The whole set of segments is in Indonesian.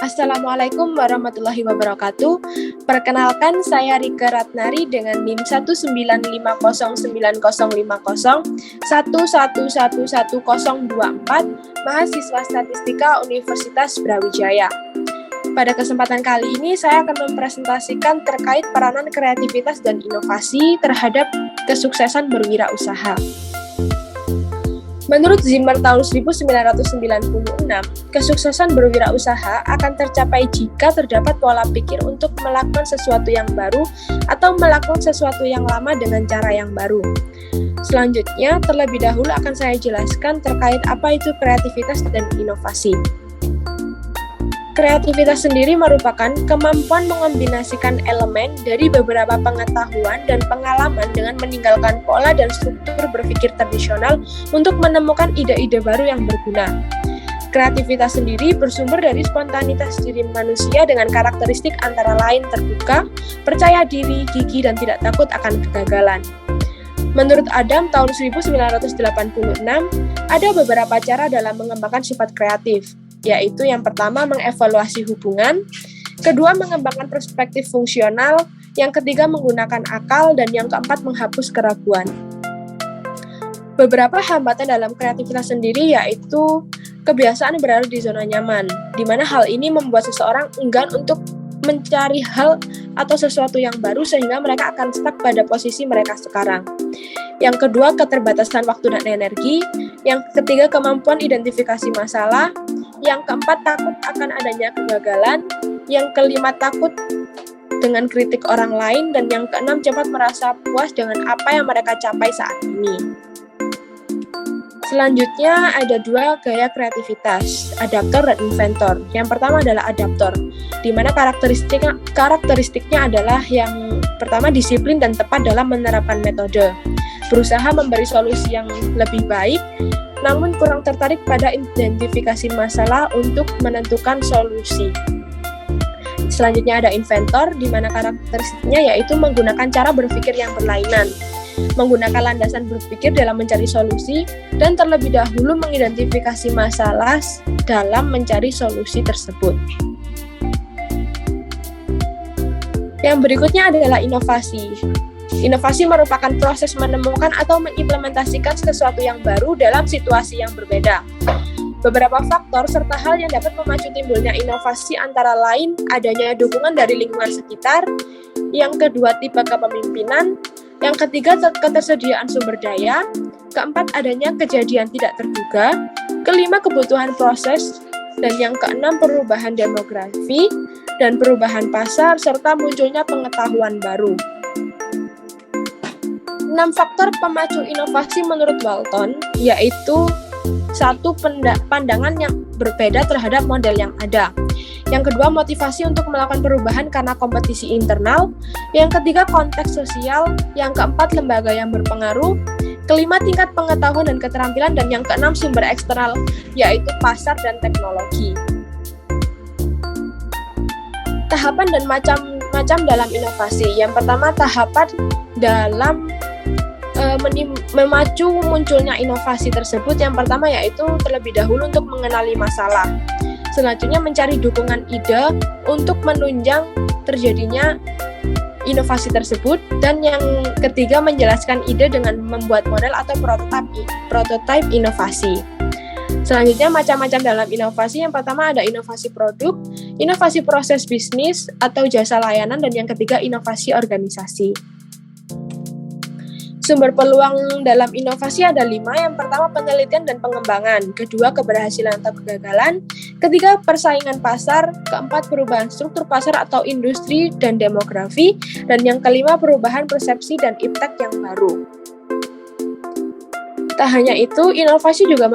Assalamualaikum warahmatullahi wabarakatuh. Perkenalkan, saya Rika Ratnari dengan NIM 19509505011111124, mahasiswa Statistika Universitas Brawijaya. Pada kesempatan kali ini, saya akan mempresentasikan terkait peranan kreativitas dan inovasi terhadap kesuksesan berwirausaha. Menurut Zimmer tahun 1996, kesuksesan berwirausaha akan tercapai jika terdapat pola pikir untuk melakukan sesuatu yang baru atau melakukan sesuatu yang lama dengan cara yang baru. Selanjutnya, terlebih dahulu akan saya jelaskan terkait apa itu kreativitas dan inovasi. Kreativitas sendiri merupakan kemampuan mengombinasikan elemen dari beberapa pengetahuan dan pengalaman dengan meninggalkan pola dan struktur berpikir tradisional untuk menemukan ide-ide baru yang berguna. Kreativitas sendiri bersumber dari spontanitas diri manusia dengan karakteristik antara lain terbuka, percaya diri, gigih, dan tidak takut akan kegagalan. Menurut Adam tahun 1986, ada beberapa cara dalam mengembangkan sifat kreatif, yaitu yang pertama mengevaluasi hubungan, kedua mengembangkan perspektif fungsional, yang ketiga menggunakan akal, dan yang keempat menghapus keraguan. Beberapa hambatan dalam kreativitas sendiri yaitu kebiasaan berada di zona nyaman, di mana hal ini membuat seseorang enggan untuk mencari hal atau sesuatu yang baru sehingga mereka akan stuck pada posisi mereka sekarang. Yang kedua, keterbatasan waktu dan energi. Yang ketiga, kemampuan identifikasi masalah. Yang keempat, takut akan adanya kegagalan. Yang kelima, takut dengan kritik orang lain. Dan yang keenam, cepat merasa puas dengan apa yang mereka capai saat ini. Selanjutnya ada dua gaya kreativitas, adaptor dan inventor. Yang pertama adalah adaptor, di mana karakteristiknya adalah yang pertama disiplin dan tepat dalam menerapkan metode, berusaha memberi solusi yang lebih baik, namun kurang tertarik pada identifikasi masalah untuk menentukan solusi. Selanjutnya ada inventor, di mana karakteristiknya yaitu menggunakan cara berpikir yang berlainan, menggunakan landasan berpikir dalam mencari solusi, dan terlebih dahulu mengidentifikasi masalah dalam mencari solusi tersebut. Yang berikutnya adalah inovasi. Inovasi merupakan proses menemukan atau mengimplementasikan sesuatu yang baru dalam situasi yang berbeda. Beberapa faktor serta hal yang dapat memacu timbulnya inovasi antara lain adanya dukungan dari lingkungan sekitar, yang kedua tipe kepemimpinan, yang ketiga ketersediaan sumber daya, keempat adanya kejadian tidak terduga, kelima kebutuhan proses, dan yang keenam perubahan demografi dan perubahan pasar serta munculnya pengetahuan baru. 6 faktor pemacu inovasi menurut Walton yaitu satu, pandangan yang berbeda terhadap model yang ada. Yang kedua, motivasi untuk melakukan perubahan karena kompetisi internal. Yang ketiga, konteks sosial. Yang keempat, lembaga yang berpengaruh. Kelima, tingkat pengetahuan dan keterampilan. Dan yang keenam, sumber eksternal, yaitu pasar dan teknologi. Tahapan dan macam-macam dalam inovasi. Yang pertama, tahapan dalam memacu munculnya inovasi tersebut. Yang pertama yaitu terlebih dahulu untuk mengenali masalah. Selanjutnya mencari dukungan ide untuk menunjang terjadinya inovasi tersebut. Dan yang ketiga menjelaskan ide dengan membuat model atau prototipe inovasi. Selanjutnya macam-macam dalam inovasi. Yang pertama ada inovasi produk, inovasi proses bisnis atau jasa layanan, dan yang ketiga inovasi organisasi. Sumber peluang dalam inovasi ada 5. Yang pertama penelitian dan pengembangan, kedua keberhasilan atau kegagalan, ketiga persaingan pasar, keempat perubahan struktur pasar atau industri dan demografi, dan yang kelima perubahan persepsi dan impact yang baru. Tak hanya itu, inovasi juga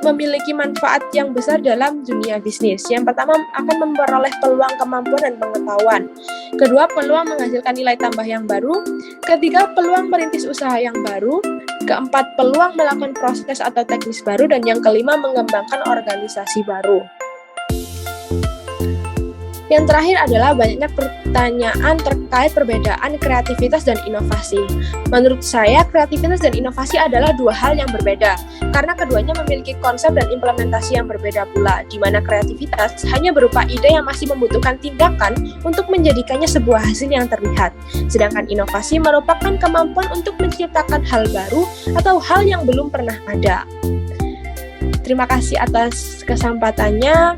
memiliki manfaat yang besar dalam dunia bisnis. Yang pertama akan memperoleh peluang kemampuan dan pengetahuan. Kedua, peluang menghasilkan nilai tambah yang baru. Ketiga, peluang merintis usaha yang baru. Keempat, peluang melakukan proses atau teknis baru. Dan yang kelima, mengembangkan organisasi baru. Yang terakhir adalah banyaknya pertanyaan terkait perbedaan kreativitas dan inovasi. Menurut saya, kreativitas dan inovasi adalah dua hal yang berbeda, karena keduanya memiliki konsep dan implementasi yang berbeda pula, di mana kreativitas hanya berupa ide yang masih membutuhkan tindakan untuk menjadikannya sebuah hasil yang terlihat. Sedangkan inovasi merupakan kemampuan untuk menciptakan hal baru atau hal yang belum pernah ada. Terima kasih atas kesempatannya.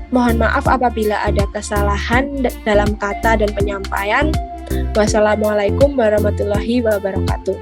Mohon maaf apabila ada kesalahan dalam kata dan penyampaian. Wassalamualaikum warahmatullahi wabarakatuh.